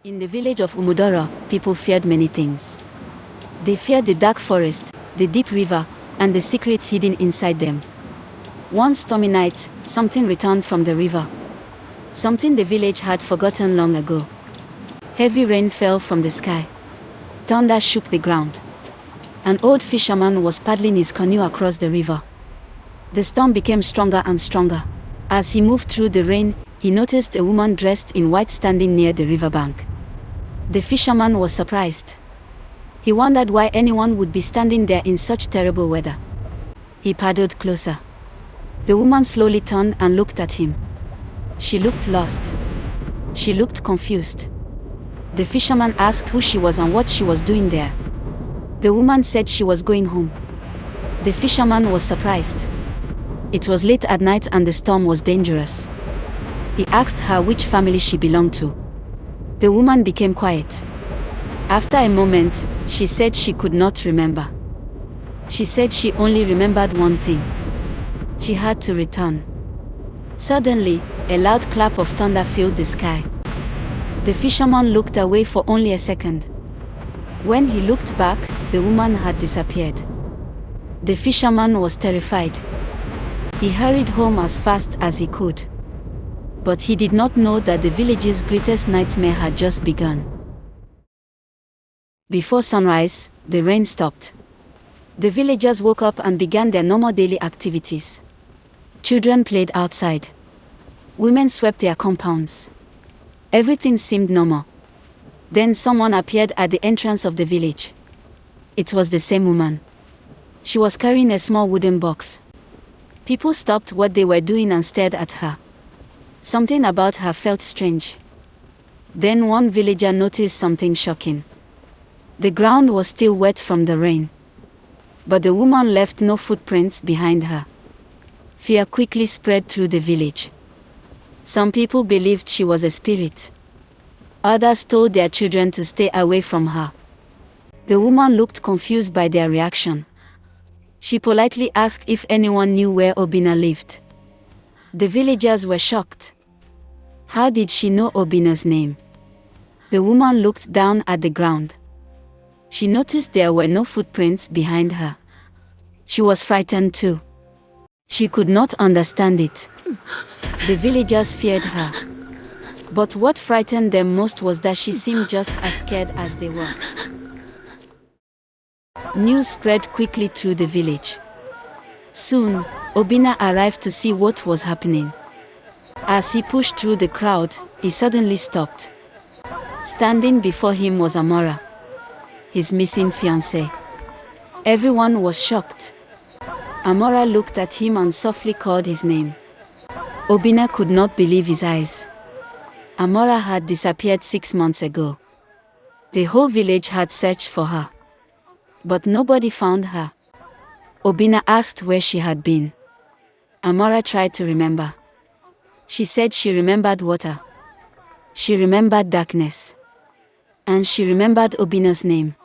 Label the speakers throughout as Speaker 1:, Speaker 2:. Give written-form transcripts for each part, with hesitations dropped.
Speaker 1: In the village of Umudara, people feared many things. They feared the dark forest, the deep river, and the secrets hidden inside them. One stormy night, something returned from the river. Something the village had forgotten long ago. Heavy rain fell from the sky. Thunder shook the ground. An old fisherman was paddling his canoe across the river. The storm became stronger and stronger. As he moved through the rain, he noticed a woman dressed in white standing near the riverbank. The fisherman was surprised. He wondered why anyone would be standing there in such terrible weather. He paddled closer. The woman slowly turned and looked at him. She looked lost. She looked confused. The fisherman asked who she was and what she was doing there. The woman said she was going home. The fisherman was surprised. It was late at night and the storm was dangerous. He asked her which family she belonged to. The woman became quiet. After a moment, she said she could not remember. She said she only remembered one thing. She had to return. Suddenly, a loud clap of thunder filled the sky. The fisherman looked away for only a second. When he looked back, the woman had disappeared. The fisherman was terrified. He hurried home as fast as he could. But he did not know that the village's greatest nightmare had just begun. Before sunrise, the rain stopped. The villagers woke up and began their normal daily activities. Children played outside. Women swept their compounds. Everything seemed normal. Then someone appeared at the entrance of the village. It was the same woman. She was carrying a small wooden box. People stopped what they were doing and stared at her. Something about her felt strange. Then one villager noticed something shocking. The ground was still wet from the rain. But the woman left no footprints behind her. Fear quickly spread through the village. Some people believed she was a spirit. Others told their children to stay away from her. The woman looked confused by their reaction. She politely asked if anyone knew where Obina lived. The villagers were shocked. How did she know Obina's name? The woman looked down at the ground. She noticed there were no footprints behind her. She was frightened too. She could not understand it. The villagers feared her. But what frightened them most was that she seemed just as scared as they were. News spread quickly through the village. Soon, Obina arrived to see what was happening. As he pushed through the crowd, he suddenly stopped. Standing before him was Amara, his missing fiancée. Everyone was shocked. Amara looked at him and softly called his name. Obina could not believe his eyes. Amara had disappeared 6 months ago. The whole village had searched for her. But nobody found her. Obina asked where she had been. Amara tried to remember. She said she remembered water. She remembered darkness. And she remembered Obina's name.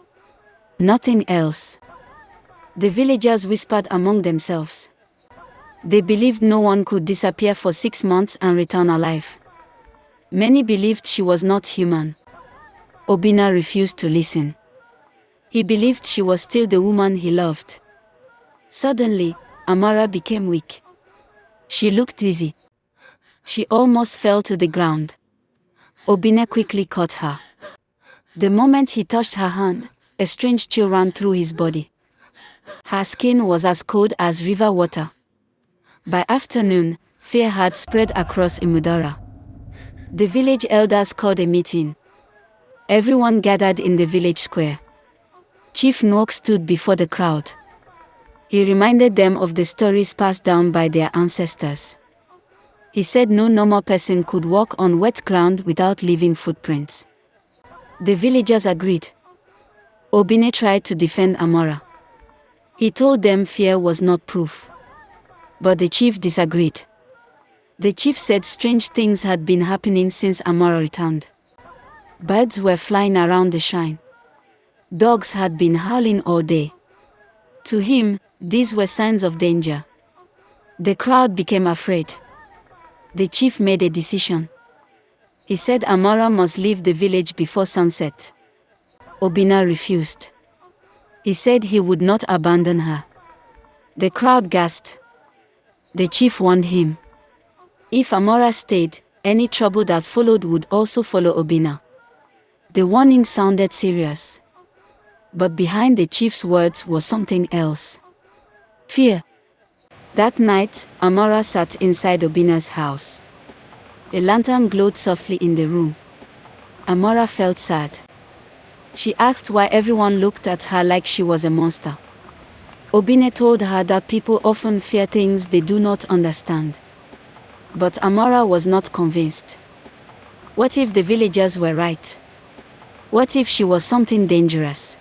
Speaker 1: Nothing else. The villagers whispered among themselves. They believed no one could disappear for 6 months and return alive. Many believed she was not human. Obina refused to listen. He believed she was still the woman he loved. Suddenly, Amara became weak. She looked dizzy. She almost fell to the ground. Obina quickly caught her. The moment he touched her hand, a strange chill ran through his body. Her skin was as cold as river water. By afternoon, fear had spread across Umudara. The village elders called a meeting. Everyone gathered in the village square. Chief Nwok stood before the crowd. He reminded them of the stories passed down by their ancestors. He said no normal person could walk on wet ground without leaving footprints. The villagers agreed. Obina tried to defend Amara. He told them fear was not proof. But the chief disagreed. The chief said strange things had been happening since Amara returned. Birds were flying around the shrine. Dogs had been howling all day. To him, these were signs of danger. The crowd became afraid. The chief made a decision. He said Amara must leave the village before sunset. Obina refused. He said he would not abandon her. The crowd gasped. The chief warned him. If Amara stayed, any trouble that followed would also follow Obina. The warning sounded serious. But behind the chief's words was something else. Fear. That night, Amara sat inside Obina's house. A lantern glowed softly in the room. Amara felt sad. She asked why everyone looked at her like she was a monster. Obina told her that people often fear things they do not understand. But Amara was not convinced. What if the villagers were right? What if she was something dangerous?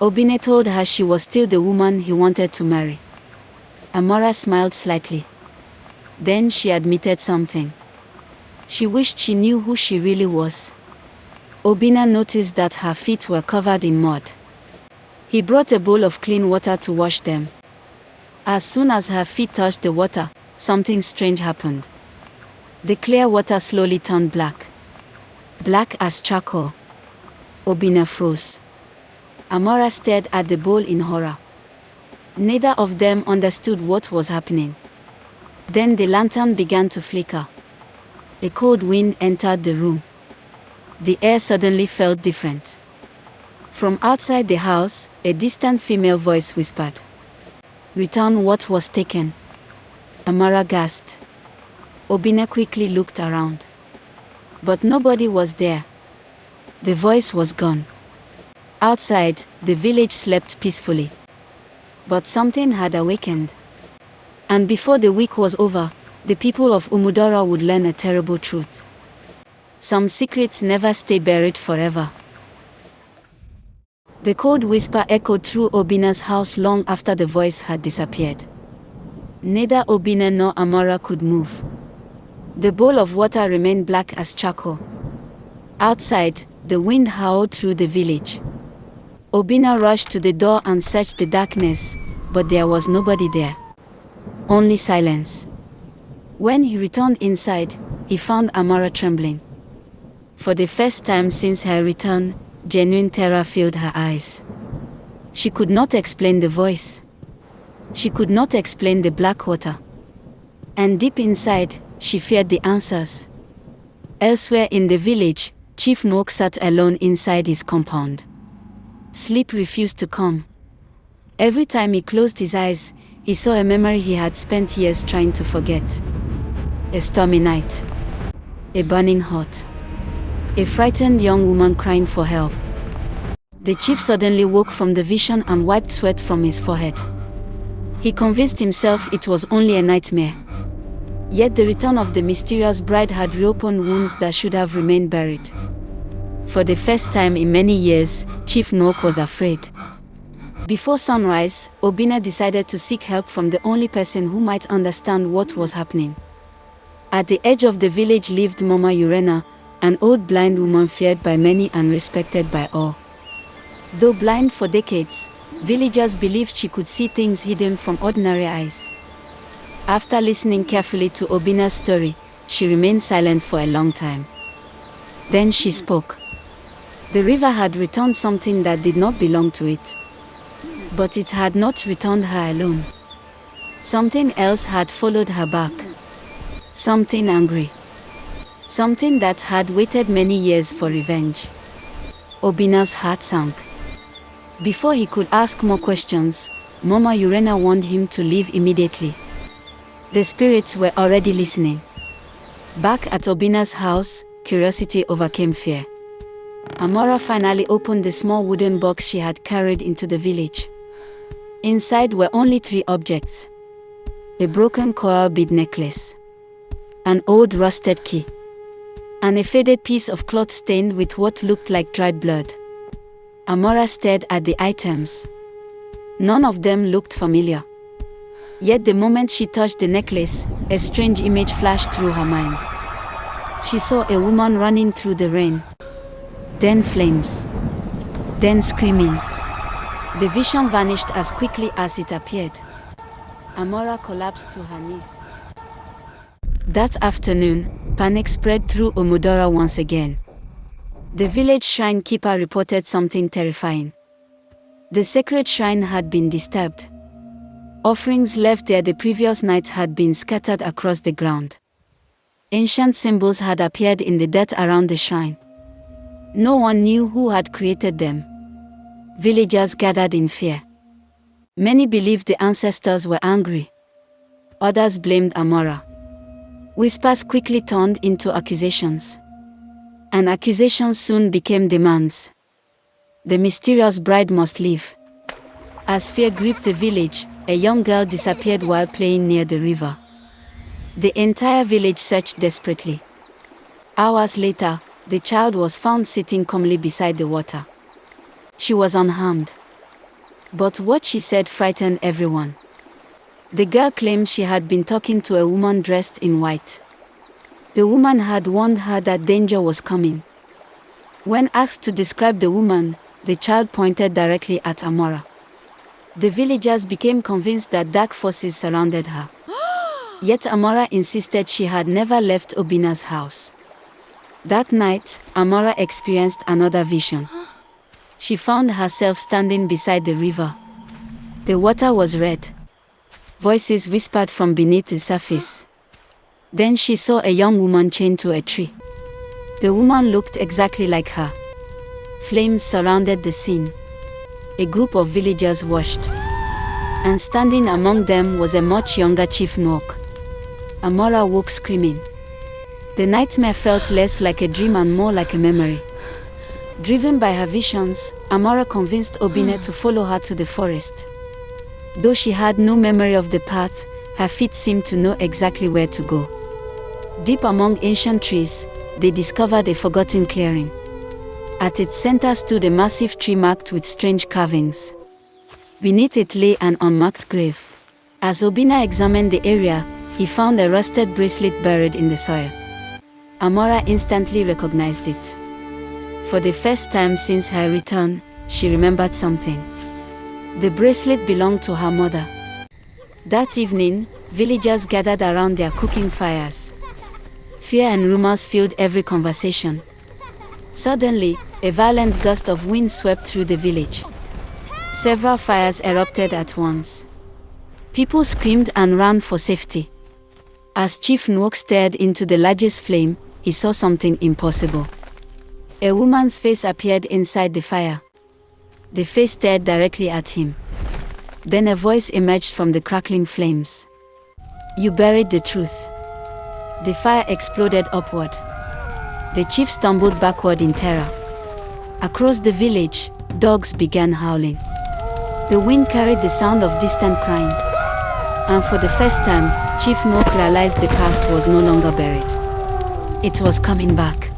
Speaker 1: Obina told her she was still the woman he wanted to marry. Amara smiled slightly. Then she admitted something. She wished she knew who she really was. Obina noticed that her feet were covered in mud. He brought a bowl of clean water to wash them. As soon as her feet touched the water, something strange happened. The clear water slowly turned black. Black as charcoal. Obina froze. Amara stared at the bowl in horror. Neither of them understood what was happening. Then the lantern began to flicker. A cold wind entered the room. The air suddenly felt different. From outside the house, a distant female voice whispered, "Return what was taken." Amara gasped. Obina quickly looked around. But nobody was there. The voice was gone. Outside, the village slept peacefully. But something had awakened. And before the week was over, the people of Umudara would learn a terrible truth. Some secrets never stay buried forever. The cold whisper echoed through Obina's house long after the voice had disappeared. Neither Obina nor Amara could move. The bowl of water remained black as charcoal. Outside, the wind howled through the village. Obina rushed to the door and searched the darkness, but there was nobody there. Only silence. When he returned inside, he found Amara trembling. For the first time since her return, genuine terror filled her eyes. She could not explain the voice. She could not explain the black water. And deep inside, she feared the answers. Elsewhere in the village, Chief Nok sat alone inside his compound. Sleep refused to come. Every time he closed his eyes, he saw a memory he had spent years trying to forget. A stormy night. A burning hut. A frightened young woman crying for help. The chief suddenly woke from the vision and wiped sweat from his forehead. He convinced himself it was only a nightmare. Yet the return of the mysterious bride had reopened wounds that should have remained buried. For the first time in many years, Chief Nok was afraid. Before sunrise, Obina decided to seek help from the only person who might understand what was happening. At the edge of the village lived Mama Urena, an old blind woman feared by many and respected by all. Though blind for decades, villagers believed she could see things hidden from ordinary eyes. After listening carefully to Obina's story, she remained silent for a long time. Then she spoke. The river had returned something that did not belong to it. But it had not returned her alone. Something else had followed her back. Something angry. Something that had waited many years for revenge. Obina's heart sank. Before he could ask more questions, Mama Urena warned him to leave immediately. The spirits were already listening. Back at Obina's house, curiosity overcame fear. Amara finally opened the small wooden box she had carried into the village. Inside were only 3 objects. A broken coral bead necklace. An old rusted key. And a faded piece of cloth stained with what looked like dried blood. Amara stared at the items. None of them looked familiar. Yet the moment she touched the necklace, a strange image flashed through her mind. She saw a woman running through the rain. Then flames. Then screaming. The vision vanished as quickly as it appeared. Amara collapsed to her knees. That afternoon, panic spread through Umudara once again. The village shrine keeper reported something terrifying. The sacred shrine had been disturbed. Offerings left there the previous night had been scattered across the ground. Ancient symbols had appeared in the dirt around the shrine. No one knew who had created them. Villagers gathered in fear. Many believed the ancestors were angry. Others blamed Amara. Whispers quickly turned into accusations. And accusations soon became demands. The mysterious bride must leave. As fear gripped the village, a young girl disappeared while playing near the river. The entire village searched desperately. Hours later, the child was found sitting calmly beside the water. She was unharmed. But what she said frightened everyone. The girl claimed she had been talking to a woman dressed in white. The woman had warned her that danger was coming. When asked to describe the woman, the child pointed directly at Amara. The villagers became convinced that dark forces surrounded her. Yet Amara insisted she had never left Obina's house. That night, Amara experienced another vision. She found herself standing beside the river. The water was red. Voices whispered from beneath the surface. Then she saw a young woman chained to a tree. The woman looked exactly like her. Flames surrounded the scene. A group of villagers watched. And standing among them was a much younger Chief Nwok. Amara woke screaming. The nightmare felt less like a dream and more like a memory. Driven by her visions, Amara convinced Obina to follow her to the forest. Though she had no memory of the path, her feet seemed to know exactly where to go. Deep among ancient trees, they discovered a forgotten clearing. At its center stood a massive tree marked with strange carvings. Beneath it lay an unmarked grave. As Obina examined the area, he found a rusted bracelet buried in the soil. Amara instantly recognized it. For the first time since her return, she remembered something. The bracelet belonged to her mother. That evening, villagers gathered around their cooking fires. Fear and rumors filled every conversation. Suddenly, a violent gust of wind swept through the village. Several fires erupted at once. People screamed and ran for safety. As Chief Nwok stared into the largest flame, he saw something impossible. A woman's face appeared inside the fire. The face stared directly at him. Then a voice emerged from the crackling flames. "You buried the truth." The fire exploded upward. The chief stumbled backward in terror. Across the village, dogs began howling. The wind carried the sound of distant crying. And for the first time, Chief Nwok realized the past was no longer buried. It was coming back.